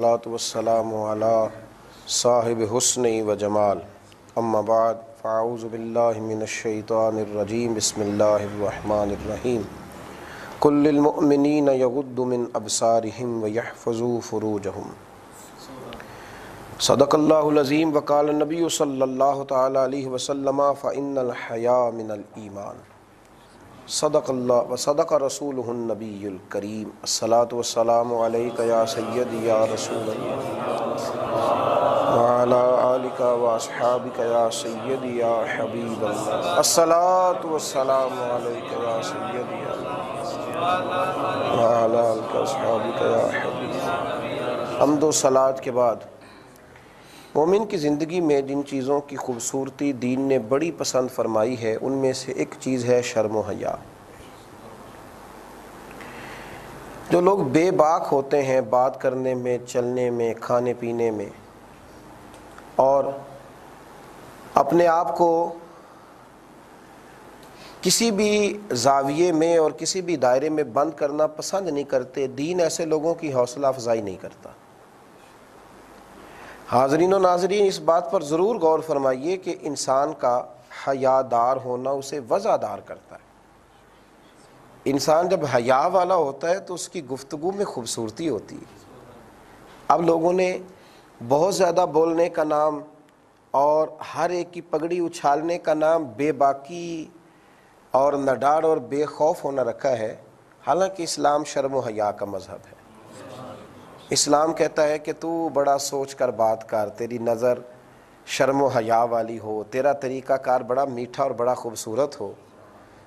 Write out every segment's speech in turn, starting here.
والصلاة والسلام على صاحب حسن و جمال اما بعد فاعوذ باللہ من الشیطان الرجیم بسم اللہ الرحمن الرحیم قل للمؤمنین یغضوا من ابصارهم ویحفظوا فروجهم صدق اللہ العظیم وقال النبی صلی اللہ تعالی علیہ وسلم فإن الحیاء من الایمان صدق اللہ و صدق رسولہ النبی الکریم الصلاۃ والسلام علیک یا سیدی یا رسول اللہ وعلی آلک و اصحابک یا سیدی یا حبیب اللہ الصلاۃ والسلام علیک یا سیدی یا وعلی آلک و اصحابک یا حبیب۔ حمد و صلاۃ کے بعد مومن کی زندگی میں جن چیزوں کی خوبصورتی دین نے بڑی پسند فرمائی ہے ان میں سے ایک چیز ہے شرم و حیا۔ جو لوگ بے باک ہوتے ہیں بات کرنے میں، چلنے میں، کھانے پینے میں، اور اپنے آپ کو کسی بھی زاویے میں اور کسی بھی دائرے میں بند کرنا پسند نہیں کرتے، دین ایسے لوگوں کی حوصلہ افزائی نہیں کرتا۔ حاضرین و ناظرین، اس بات پر ضرور غور فرمائیے کہ انسان کا حیا دار ہونا اسے وضع دار کرتا ہے۔ انسان جب حیا والا ہوتا ہے تو اس کی گفتگو میں خوبصورتی ہوتی ہے۔ اب لوگوں نے بہت زیادہ بولنے کا نام اور ہر ایک کی پگڑی اچھالنے کا نام بے باکی اور نڈار اور بے خوف ہونا رکھا ہے، حالانکہ اسلام شرم و حیا کا مذہب ہے۔ اسلام کہتا ہے کہ تو بڑا سوچ کر بات کر، تیری نظر شرم و حیا والی ہو، تیرا طریقہ کار بڑا میٹھا اور بڑا خوبصورت ہو۔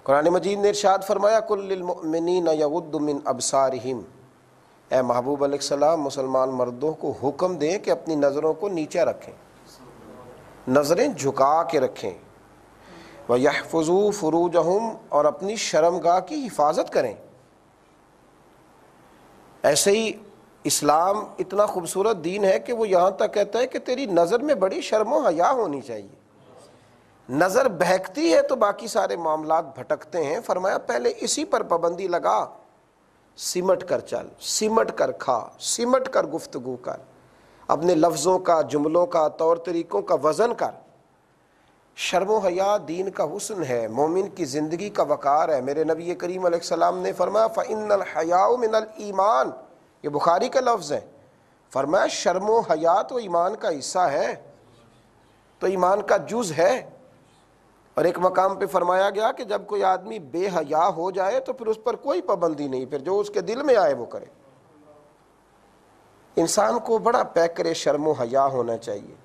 قرآن مجید نے ارشاد فرمایا قل للمؤمنین یغضوا من ابصارہم، اے محبوب علیہ السلام مسلمان مردوں کو حکم دیں کہ اپنی نظروں کو نیچے رکھیں، نظریں جھکا کے رکھیں، وَيَحْفَظُوا فُرُوجَهُمْ، اور اپنی شرمگاہ کی حفاظت کریں۔ ایسے ہی اسلام اتنا خوبصورت دین ہے کہ وہ یہاں تک کہتا ہے کہ تیری نظر میں بڑی شرم و حیا ہونی چاہیے۔ نظر بہکتی ہے تو باقی سارے معاملات بھٹکتے ہیں۔ فرمایا پہلے اسی پر پابندی لگا، سمٹ کر چل، سمٹ کر کھا، سمٹ کر گفتگو کر، اپنے لفظوں کا، جملوں کا، طور طریقوں کا وزن کر۔ شرم و حیا دین کا حسن ہے، مومن کی زندگی کا وقار ہے۔ میرے نبی کریم علیہ السلام نے فرمایا فَإِنَّ الْحَيَاءَ مِنَ الْإِيمَانِ، یہ بخاری کا لفظ ہے۔ فرمایا شرم و حیا تو ایمان کا حصہ ہے، تو ایمان کا جز ہے۔ اور ایک مقام پہ فرمایا گیا کہ جب کوئی آدمی بے حیا ہو جائے تو پھر اس پر کوئی پابندی نہیں، پھر جو اس کے دل میں آئے وہ کرے۔ انسان کو بڑا پیکر شرم و حیا ہونا چاہیے۔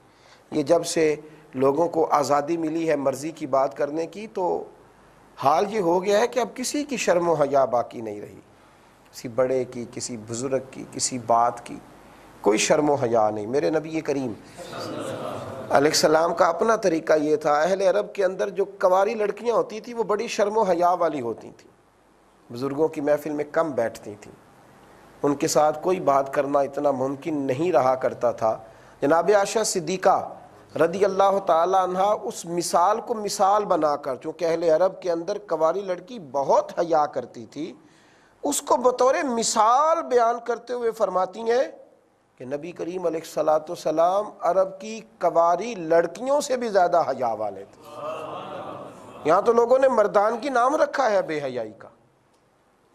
یہ جب سے لوگوں کو آزادی ملی ہے مرضی کی بات کرنے کی تو حال یہ ہو گیا ہے کہ اب کسی کی شرم و حیا باقی نہیں رہی، کسی بڑے کی، کسی بزرگ کی، کسی بات کی کوئی شرم و حیا نہیں۔ میرے نبی کریم علیہ السلام کا اپنا طریقہ یہ تھا۔ اہل عرب کے اندر جو کنواری لڑکیاں ہوتی تھیں وہ بڑی شرم و حیا والی ہوتی تھیں، بزرگوں کی محفل میں کم بیٹھتی تھیں، ان کے ساتھ کوئی بات کرنا اتنا ممکن نہیں رہا کرتا تھا۔ جناب عائشہ صدیقہ رضی اللہ تعالی عنہ اس مثال کو مثال بنا کر، چونکہ اہل عرب کے اندر کنواری لڑکی بہت حیا کرتی تھی، اس کو بطور مثال بیان کرتے ہوئے فرماتی ہیں کہ نبی کریم علیہ الصلاۃ والسلام عرب کی کنواری لڑکیوں سے بھی زیادہ حیا والے تھے۔ یہاں تو لوگوں نے مردان کی نام رکھا ہے بے حیائی کا،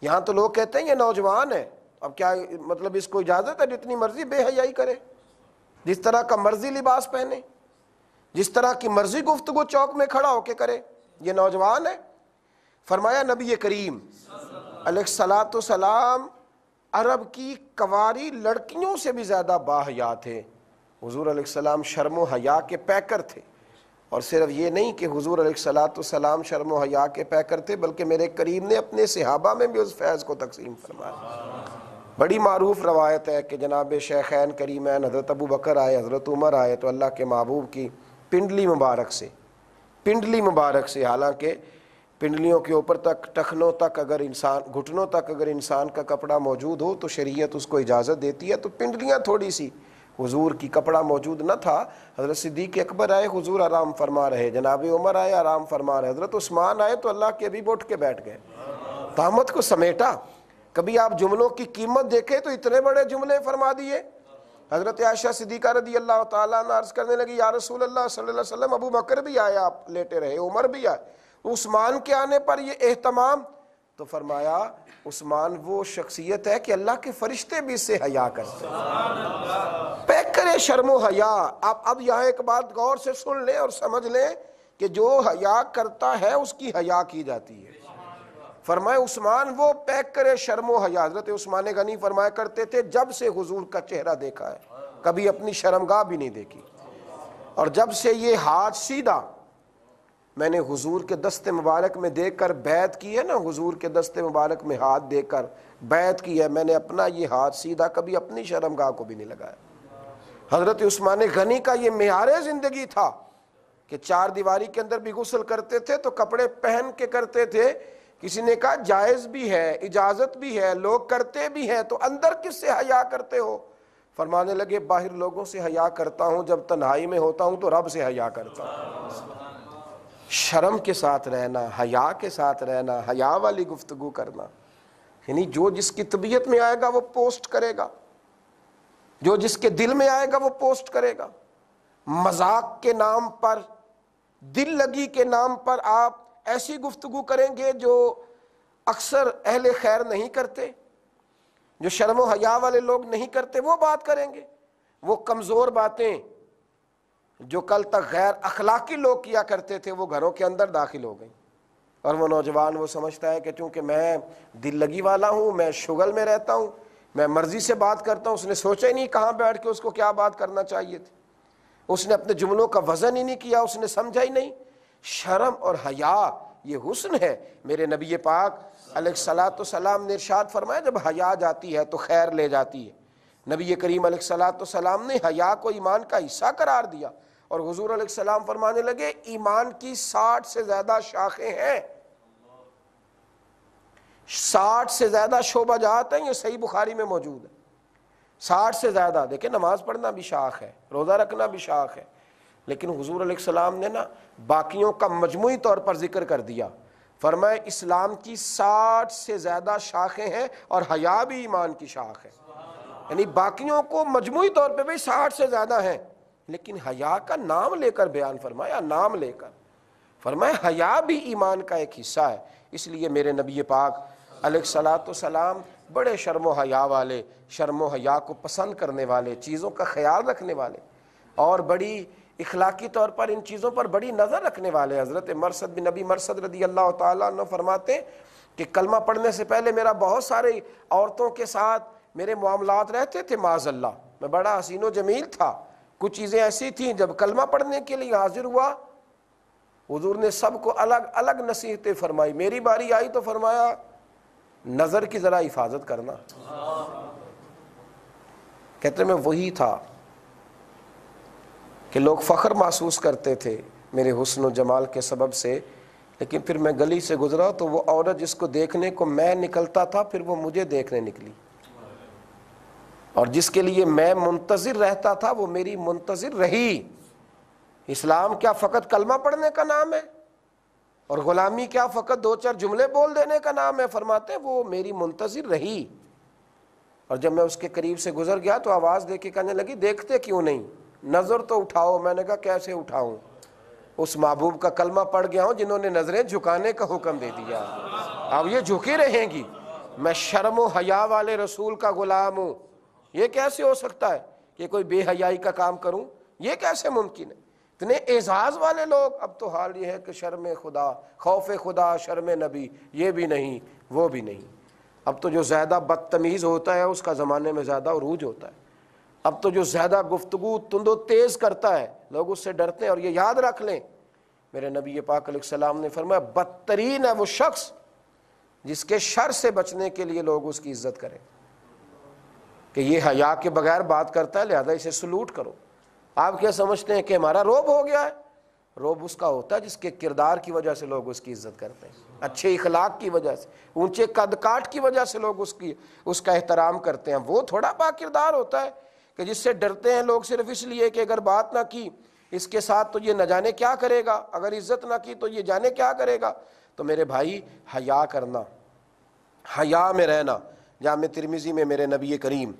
یہاں تو لوگ کہتے ہیں یہ نوجوان ہے، اب کیا مطلب اس کو اجازت ہے جتنی مرضی بے حیائی کرے، جس طرح کا مرضی لباس پہنے، جس طرح کی مرضی گفتگو چوک میں کھڑا ہو کے کرے، یہ نوجوان ہے؟ فرمایا نبی کریم علیہ الصلاۃ والسلام عرب کی کنواری لڑکیوں سے بھی زیادہ باحیا تھے۔ حضور علیہ السلام شرم و حیا کے پیکر تھے، اور صرف یہ نہیں کہ حضور علیہ الصلاۃ والسلام شرم و حیا کے پیکر تھے بلکہ میرے کریم نے اپنے صحابہ میں بھی اس فیض کو تقسیم فرمایا۔ بڑی معروف روایت ہے کہ جناب شیخین کریمین حضرت ابو بکر آئے، حضرت عمر آئے تو اللہ کے محبوب کی پنڈلی مبارک سے، حالانکہ پنڈلیوں کے اوپر تک، ٹخنوں تک اگر انسان، گھٹنوں تک اگر انسان کا کپڑا موجود ہو تو شریعت اس کو اجازت دیتی ہے، تو پنڈلیاں تھوڑی سی، حضور کی کپڑا موجود نہ تھا، حضرت صدیق اکبر آئے حضور آرام فرما رہے، جناب عمر آئے آرام فرما رہے، حضرت عثمان آئے تو اللہ کے حبیب اٹھ کے بیٹھ گئے، طامت کو سمیٹا۔ کبھی آپ جملوں کی قیمت دیکھیں تو اتنے بڑے جملے فرما دیے حضرت عائشہ صدیقہ رضی اللہ تعالیٰ عنہ عرض کرنے لگی یا رسول اللہ صلی اللہ علیہ وسلم ابو بکر بھی آئے, آپ لیٹے رہے, عمر بھی آئے, عثمان کے آنے پر یہ اہتمام؟ تو فرمایا عثمان وہ شخصیت ہے کہ اللہ کے فرشتے بھی اس سے حیا کرتے ہیں. پیک کرے شرم و حیا. آپ اب یہاں ایک بات غور سے سن لیں اور سمجھ لیں کہ جو حیا کرتا ہے اس کی حیا کی جاتی ہے. فرمائے عثمان وہ پیک کرے شرم و حیا. حضرت عثمان غنی فرمایا کرتے تھے جب سے حضور کا چہرہ دیکھا ہے کبھی اپنی شرمگاہ بھی نہیں دیکھی, اور جب سے یہ ہاتھ سیدھا میں نے حضور کے دست مبارک میں دیکھ کر بیعت کی ہے نا, حضور کے دست مبارک میں ہاتھ دے کر بیعت کی ہے, میں نے اپنا یہ ہاتھ سیدھا کبھی اپنی شرمگاہ کو بھی نہیں لگایا. حضرت عثمان غنی کا یہ معیار زندگی تھا کہ چار دیواری کے اندر بھی غسل کرتے تھے تو کپڑے پہن کے کرتے تھے. کسی نے کہا جائز بھی ہے, اجازت بھی ہے, لوگ کرتے بھی ہیں, تو اندر کس سے حیا کرتے ہو؟ فرمانے لگے باہر لوگوں سے حیا کرتا ہوں, جب تنہائی میں ہوتا ہوں تو رب سے حیا کرتا ہوں. شرم کے ساتھ رہنا, حیا کے ساتھ رہنا, حیا والی گفتگو کرنا, یعنی جو جس کی طبیعت میں آئے گا وہ پوسٹ کرے گا, جو جس کے دل میں آئے گا وہ پوسٹ کرے گا. مذاق کے نام پر, دل لگی کے نام پر آپ ایسی گفتگو کریں گے جو اکثر اہل خیر نہیں کرتے, جو شرم و حیا والے لوگ نہیں کرتے, وہ بات کریں گے. وہ کمزور باتیں جو کل تک غیر اخلاقی لوگ کیا کرتے تھے وہ گھروں کے اندر داخل ہو گئیں, اور وہ نوجوان وہ سمجھتا ہے کہ چونکہ میں دل لگی والا ہوں, میں شغل میں رہتا ہوں, میں مرضی سے بات کرتا ہوں. اس نے سوچا ہی نہیں کہاں بیٹھ کے اس کو کیا بات کرنا چاہیے تھی, اس نے اپنے جملوں کا وزن ہی نہیں کیا, اس نے سمجھا ہی نہیں. شرم اور حیا یہ حسن ہے. میرے نبی پاک علیہ الصلوۃ والسلام نے ارشاد فرمایا جب حیا جاتی ہے تو خیر لے جاتی ہے. نبی کریم علیہ الصلوۃ والسلام نے حیا کو ایمان کا حصہ قرار دیا, اور حضور علیہ السلام فرمانے لگے ایمان کی 60 سے زیادہ شاخیں ہیں, 60 سے زیادہ شعبہ جات ہیں. یہ صحیح بخاری میں موجود ہے. 60 سے زیادہ. دیکھیں نماز پڑھنا بھی شاخ ہے, روزہ رکھنا بھی شاخ ہے, لیکن حضور علیہ السلام نے نا باقیوں کا مجموعی طور پر ذکر کر دیا. فرمایا اسلام کی 60 سے زیادہ شاخیں ہیں اور حیا بھی ایمان کی شاخ ہے. یعنی باقیوں کو مجموعی طور پہ بھی 60 سے زیادہ ہیں, لیکن حیا کا نام لے کر بیان فرمایا, نام لے کر فرمایا حیا بھی ایمان کا ایک حصہ ہے. اس لیے میرے نبی پاک علیہ الصلوۃ والسلام بڑے شرم و حیا والے, شرم و حیا کو پسند کرنے والے, چیزوں کا خیال رکھنے والے, اور بڑی اخلاقی طور پر ان چیزوں پر بڑی نظر رکھنے والے. حضرت مرثد بن نبی مرثد رضی اللہ تعالیٰ عنہ فرماتے کہ کلمہ پڑھنے سے پہلے میرا بہت سارے عورتوں کے ساتھ میرے معاملات رہتے تھے, معاذ اللہ, میں بڑا حسین و جمیل تھا. کچھ چیزیں ایسی تھیں جب کلمہ پڑھنے کے لیے حاضر ہوا حضور نے سب کو الگ الگ نصیحتیں فرمائی. میری باری آئی تو فرمایا نظر کی ذرا حفاظت کرنا. کہتے میں وہی تھا کہ لوگ فخر محسوس کرتے تھے میرے حسن و جمال کے سبب سے, لیکن پھر میں گلی سے گزرا تو وہ عورت جس کو دیکھنے کو میں نکلتا تھا پھر وہ مجھے دیکھنے نکلی, اور جس کے لیے میں منتظر رہتا تھا وہ میری منتظر رہی. اسلام کیا فقط کلمہ پڑھنے کا نام ہے, اور غلامی کیا فقط 2-4 جملے بول دینے کا نام ہے؟ فرماتے ہیں وہ میری منتظر رہی. اور جب میں اس کے قریب سے گزر گیا تو آواز دے کے کہنے لگی دیکھتے کیوں نہیں, نظر تو اٹھاؤ. میں نے کہا کیسے اٹھاؤں, اس محبوب کا کلمہ پڑھ گیا ہوں جنہوں نے نظریں جھکانے کا حکم دے دیا, اب یہ جھکی رہیں گی. میں شرم و حیا والے رسول کا غلام ہوں. یہ کیسے ہو سکتا ہے کہ کوئی بے حیائی کا کام کروں, یہ کیسے ممکن ہے؟ اتنے اعزاز والے لوگ. اب تو حال یہ ہے کہ شرم خدا, خوف خدا, شرم نبی, یہ بھی نہیں وہ بھی نہیں. اب تو جو زیادہ بدتمیز ہوتا ہے اس کا زمانے میں زیادہ عروج ہوتا ہے. اب تو جو زیادہ گفتگو تند و تیز کرتا ہے لوگ اس سے ڈرتے ہیں. اور یہ یاد رکھ لیں میرے نبی پاک علیہ السلام نے فرمایا بدترین ہے وہ شخص جس کے شر سے بچنے کے لیے لوگ اس کی عزت کریں کہ یہ حیا کے بغیر بات کرتا ہے لہذا اسے سلوٹ کرو. آپ کیا سمجھتے ہیں کہ ہمارا روب ہو گیا ہے؟ روب اس کا ہوتا ہے جس کے کردار کی وجہ سے لوگ اس کی عزت کرتے ہیں, اچھے اخلاق کی وجہ سے, اونچے قد کاٹ کی وجہ سے لوگ اس کا احترام کرتے ہیں. وہ تھوڑا با کردار ہوتا ہے کہ جس سے ڈرتے ہیں لوگ صرف اس لیے کہ اگر بات نہ کی اس کے ساتھ تو یہ نہ جانے کیا کرے گا, اگر عزت نہ کی تو یہ جانے کیا کرے گا. تو میرے بھائی حیا کرنا, حیا میں رہنا. جامع ترمذی میں میرے نبی کریم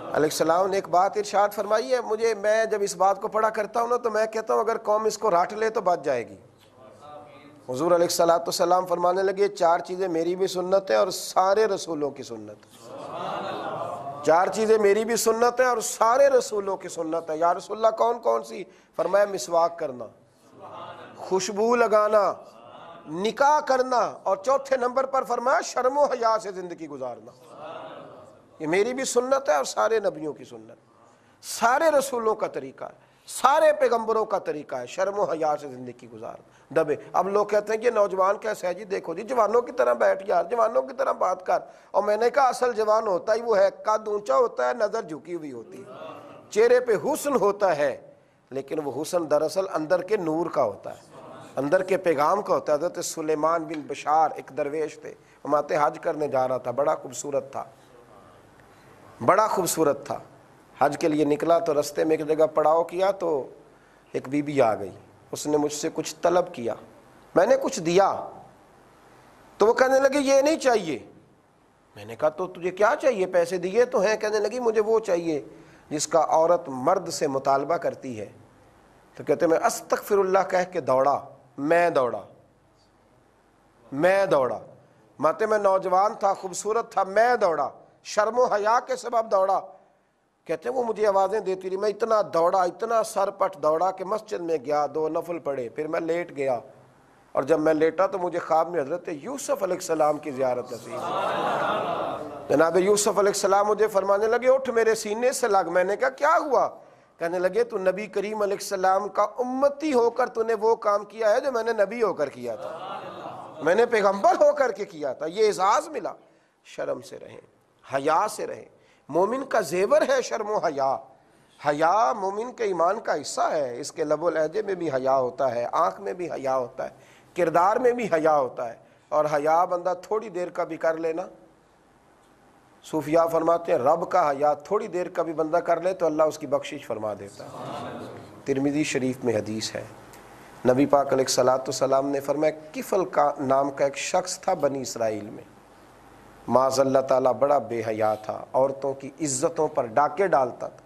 علیہ السلام نے ایک بات ارشاد فرمائی ہے، میں جب اس بات کو پڑھا کرتا ہوں نا تو میں کہتا ہوں اگر قوم اس کو رٹ لے تو بچ جائے گی۔ حضور علیہ السلام فرمانے لگے 4 چیزیں میری بھی سنت ہے اور سارے رسولوں کی سنت ہے۔ 4 چیزیں میری بھی سنت ہے اور سارے رسولوں کی سنت ہے۔ یا رسول اللہ کون کون سی؟ فرمایا مسواک کرنا، خوشبو لگانا، نکاح کرنا، اور چوتھے نمبر پر فرمایا شرم و حیا سے زندگی گزارنا۔ یہ میری بھی سنت ہے اور سارے نبیوں کی سنت، سارے رسولوں کا طریقہ ہے، سارے پیغمبروں کا طریقہ ہے، شرم و حیا سے زندگی گزارنا۔ دبے اب لوگ کہتے ہیں کہ نوجوان کیسے ہے جی، دیکھو جی جوانوں کی طرح بیٹھ یار، جوانوں کی طرح بات کر۔ اور میں نے کہا اصل جوان ہوتا ہی وہ ہے، قد اونچا ہوتا ہے، نظر جھکی ہوئی ہوتی ہے، چہرے پہ حسن ہوتا ہے، لیکن وہ حسن دراصل اندر کے نور کا ہوتا ہے، اندر کے پیغام کا ہوتا ہے۔ حضرت سلیمان بن بشار ایک درویش تھے، ہمارے حج کرنے جا رہا تھا، بڑا خوبصورت تھا، بڑا خوبصورت تھا۔ حج کے لیے نکلا تو رستے میں ایک جگہ پڑاؤ کیا تو ایک بی بی آ گئی، اس نے مجھ سے کچھ طلب کیا، میں نے کچھ دیا تو وہ کہنے لگی یہ نہیں چاہیے۔ میں نے کہا تو تجھے کیا چاہیے؟ پیسے دیے تو ہیں۔ کہنے لگی مجھے وہ چاہیے جس کا عورت مرد سے مطالبہ کرتی ہے۔ تو کہتے میں استغفر اللہ کہہ کے دوڑا، میں دوڑا، ماتے میں نوجوان تھا، خوبصورت تھا، میں دوڑا، شرم و حیا کے سبب دوڑا۔ کہتے ہیں وہ مجھے آوازیں دیتی رہی، میں اتنا دوڑا، اتنا سر پٹ دوڑا کہ مسجد میں گیا، 2 نفل پڑھے، پھر میں لیٹ گیا، اور جب میں لیٹا تو مجھے خواب میں حضرت یوسف علیہ السلام کی زیارت نصیب ہوئی۔ جناب یوسف علیہ السلام مجھے فرمانے لگے اٹھ میرے سینے سے لگ۔ میں نے کہا کیا ہوا؟ کہنے لگے تو نبی کریم علیہ السلام کا امتی ہو کر تو نے وہ کام کیا ہے جو میں نے نبی ہو کر کیا تھا، میں نے پیغمبر ہو کر کے کیا تھا۔ یہ اعزاز ملا۔ شرم سے رہیں، حیا سے رہیں۔ مومن کا زیور ہے شرم و حیا۔ حیا مومن کے ایمان کا حصہ ہے، اس کے لب و لہجے میں بھی حیا ہوتا ہے، آنکھ میں بھی حیا ہوتا ہے، کردار میں بھی حیا ہوتا ہے۔ اور حیا بندہ تھوڑی دیر کا بھی کر لینا، صوفیاء فرماتے ہیں رب کا حیا تھوڑی دیر کا بھی بندہ کر لے تو اللہ اس کی بخشش فرما دیتا ہے۔ ترمذی شریف میں حدیث ہے، نبی پاک علیہ الصلوۃ والسلام نے فرمایا کفل کا نام کا ایک شخص تھا بنی اسرائیل میں، معاذ اللہ تعالیٰ بڑا بے حیا تھا، عورتوں کی عزتوں پر ڈاکے ڈالتا تھا،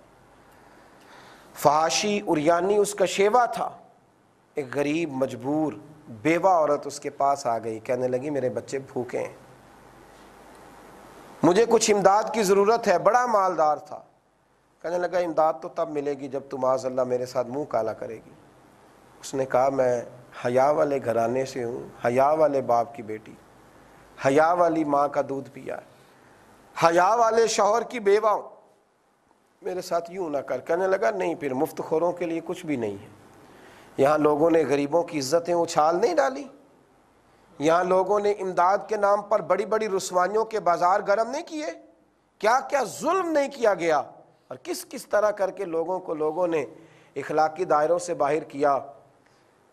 فحاشی عریانی اس کا شیوا تھا۔ ایک غریب مجبور بیوہ عورت اس کے پاس آ گئی، کہنے لگی میرے بچے بھوکے ہیں، مجھے کچھ امداد کی ضرورت ہے۔ بڑا مالدار تھا، کہنے لگا امداد تو تب ملے گی جب تم معاذ اللہ میرے ساتھ منہ کالا کرے گی۔ اس نے کہا میں حیا والے گھرانے سے ہوں، حیا والے باپ کی بیٹی، حیا والی ماں کا دودھ پیا ہے، حیا والے شوہر کی بیوہ ہوں، میرے ساتھ یوں نہ کر۔ کہنے لگا نہیں، پھر مفت خوروں کے لیے کچھ بھی نہیں ہے۔ یہاں لوگوں نے غریبوں کی عزتیں اچھال نہیں ڈالی، یہاں لوگوں نے امداد کے نام پر بڑی بڑی رسوائیوں کے بازار گرم نہیں کیے، کیا کیا ظلم نہیں کیا گیا، اور کس کس طرح کر کے لوگوں نے اخلاقی دائروں سے باہر کیا۔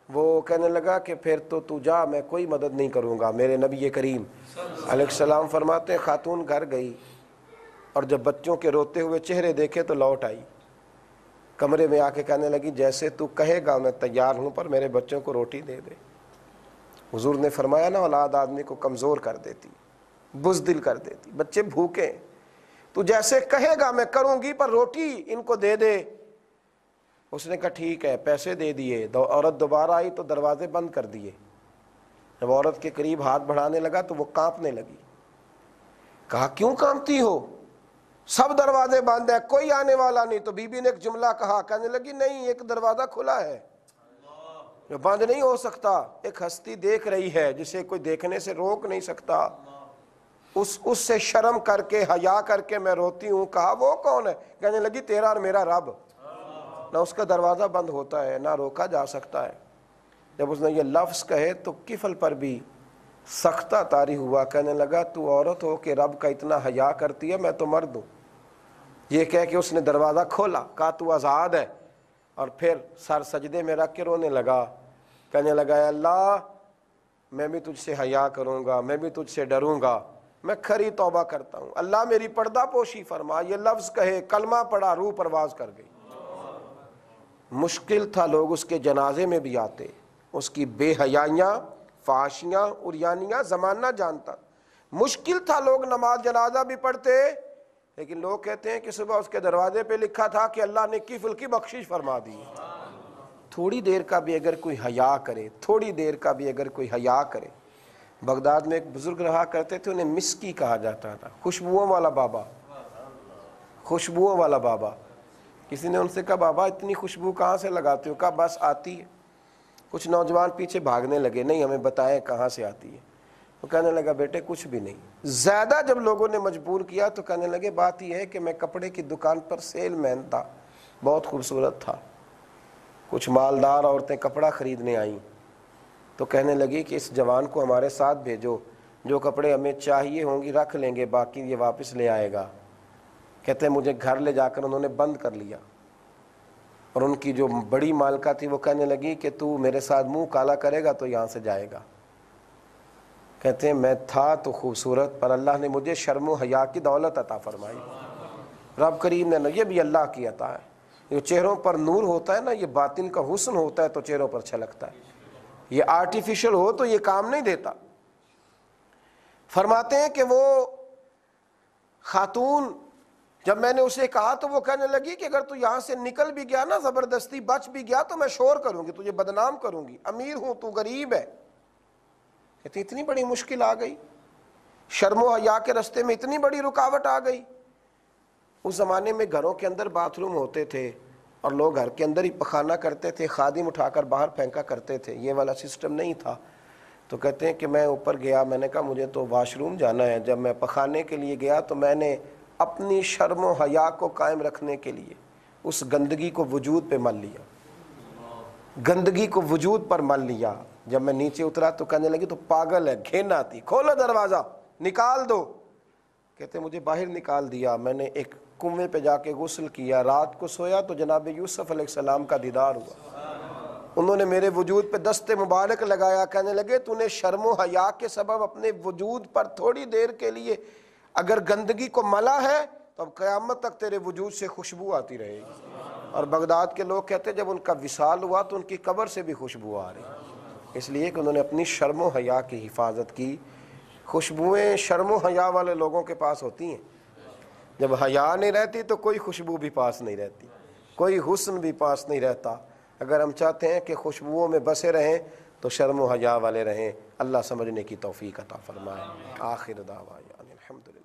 وہ کہنے لگا کہ پھر تو جا، میں کوئی مدد نہیں کروں گا۔ میرے نبی کریم علیہ السلام فرماتے ہیں خاتون گھر گئی اور جب بچوں کے روتے ہوئے چہرے دیکھے تو لوٹ آئی، کمرے میں آ کے کہنے لگی جیسے تو کہے گا میں تیار ہوں، پر میرے بچوں کو روٹی دے دے۔ حضور نے فرمایا نا اولاد آدمی کو کمزور کر دیتی، بزدل کر دیتی، بچے بھوکے، تو جیسے کہے گا میں کروں گی، پر روٹی ان کو دے دے۔ اس نے کہا ٹھیک ہے، پیسے دے دیے۔ عورت دوبارہ آئی تو دروازے بند کر دیے۔ جب عورت کے قریب ہاتھ بڑھانے لگا تو وہ کانپنے لگی۔ کہا کیوں کانپتی ہو؟ سب دروازے بند ہیں، کوئی آنے والا نہیں۔ تو بی بی نے ایک جملہ کہا، کہنے لگی نہیں، ایک دروازہ کھلا ہے جو بند نہیں ہو سکتا، ایک ہستی دیکھ رہی ہے جسے کوئی دیکھنے سے روک نہیں سکتا، اس سے شرم کر کے حیا کر کے میں روتی ہوں۔ کہا وہ کون ہے؟ کہنے لگی تیرا اور میرا رب، نہ اس کا دروازہ بند ہوتا ہے نہ روکا جا سکتا ہے۔ جب اس نے یہ لفظ کہے تو کفل پر بھی سختہ طاری ہوا، کہنے لگا تو عورت ہو کہ رب کا اتنا حیا کرتی ہے، میں تو مرد ہوں۔ یہ کہہ کے اس نے دروازہ کھولا، کہا تو آزاد ہے، اور پھر سر سجدے میں رکھ کے رونے لگا، کہنے لگا اے اللہ میں بھی تجھ سے حیا کروں گا، میں بھی تجھ سے ڈروں گا، میں کھری توبہ کرتا ہوں، اللہ میری پردہ پوشی فرما۔ یہ لفظ کہے، کلمہ پڑھا، روح پرواز کر گئی۔ مشکل تھا لوگ اس کے جنازے میں بھی آتے، اس کی بے حیائیاں، فحاشیاں، عریانیاں زمانہ جانتا۔ مشکل تھا لوگ نماز جنازہ بھی پڑھتے، لیکن لوگ کہتے ہیں کہ صبح اس کے دروازے پہ لکھا تھا کہ اللہ نے کفل کی بخشش فرما دی۔ تھوڑی دیر کا بھی اگر کوئی حیا کرے، تھوڑی دیر کا بھی اگر کوئی حیا کرے۔ بغداد میں ایک بزرگ رہا کرتے تھے، انہیں مسکی کہا جاتا تھا، خوشبوؤں والا بابا، خوشبوؤں والا بابا۔ کسی نے ان سے کہا بابا اتنی خوشبو کہاں سے لگاتے ہو؟ کہا بس آتی ہے۔ کچھ نوجوان پیچھے بھاگنے لگے، نہیں ہمیں بتائیں کہاں سے آتی ہے۔ وہ کہنے لگا بیٹے کچھ بھی نہیں۔ زیادہ جب لوگوں نے مجبور کیا تو کہنے لگے بات یہ ہے کہ میں کپڑے کی دکان پر سیل مین تھا، بہت خوبصورت تھا، کچھ مالدار عورتیں کپڑا خریدنے آئیں تو کہنے لگی کہ اس جوان کو ہمارے ساتھ بھیجو، جو کپڑے ہمیں چاہیے ہوں گی رکھ لیں گے، باقی یہ واپس لے آئے گا۔ کہتے ہیں مجھے گھر لے جا کر انہوں نے بند کر لیا، اور ان کی جو بڑی مالکہ تھی وہ کہنے لگی کہ تو میرے ساتھ منہ کالا کرے گا تو یہاں سے جائے گا۔ کہتے ہیں میں تھا تو خوبصورت، پر اللہ نے مجھے شرم و حیا کی دولت عطا فرمائی۔ رب کریم نے، یہ بھی اللہ کی عطا ہے۔ جو چہروں پر نور ہوتا ہے نا، یہ باطن کا حسن ہوتا ہے تو چہروں پر چھلکتا ہے، یہ آرٹیفیشل ہو تو یہ کام نہیں دیتا۔ فرماتے ہیں کہ وہ خاتون جب میں نے اسے کہا تو وہ کہنے لگی کہ اگر تو یہاں سے نکل بھی گیا نا، زبردستی بچ بھی گیا تو میں شور کروں گی، تجھے بدنام کروں گی، امیر ہوں تو غریب ہے۔ کہتی اتنی بڑی مشکل آ گئی، شرم و حیا کے رستے میں اتنی بڑی رکاوٹ آ گئی۔ اس زمانے میں گھروں کے اندر باتھ روم ہوتے تھے اور لوگ گھر کے اندر ہی پخانہ کرتے تھے، خادم اٹھا کر باہر پھینکا کرتے تھے، یہ والا سسٹم نہیں تھا۔ تو کہتے ہیں کہ میں اوپر گیا، میں نے کہا مجھے تو واش روم جانا ہے۔ جب میں پخانے کے لیے گیا تو میں نے اپنی شرم و حیا کو قائم رکھنے کے لیے اس گندگی کو وجود پہ مل لیا، گندگی کو وجود پر مل لیا۔ جب میں نیچے اترا تو کہنے لگی تو پاگل ہے، گھن آتی، کھولو دروازہ نکال دو۔ کہتے مجھے باہر نکال دیا، میں نے ایک کنویں پہ جا کے غسل کیا، رات کو سویا تو جناب یوسف علیہ السلام کا دیدار ہوا۔ انہوں نے میرے وجود پہ دست مبارک لگایا، کہنے لگے تو نے شرم و حیا کے سبب اپنے وجود پر تھوڑی دیر کے لیے اگر گندگی کو ملا ہے تو اب قیامت تک تیرے وجود سے خوشبو آتی رہے گی۔ اور بغداد کے لوگ کہتے جب ان کا وصال ہوا تو ان کی قبر سے بھی خوشبو آ رہی، اس لیے کہ انہوں نے اپنی شرم و حیا کی حفاظت کی۔ خوشبوئیں شرم و حیا والے لوگوں کے پاس ہوتی ہیں، جب حیا نہیں رہتی تو کوئی خوشبو بھی پاس نہیں رہتی، کوئی حسن بھی پاس نہیں رہتا۔ اگر ہم چاہتے ہیں کہ خوشبوؤں میں بسے رہیں تو شرم و حیا والے رہیں۔ اللہ سمجھنے کی توفیق عطا فرمائے۔ آخر دعوانا الحمدللہ۔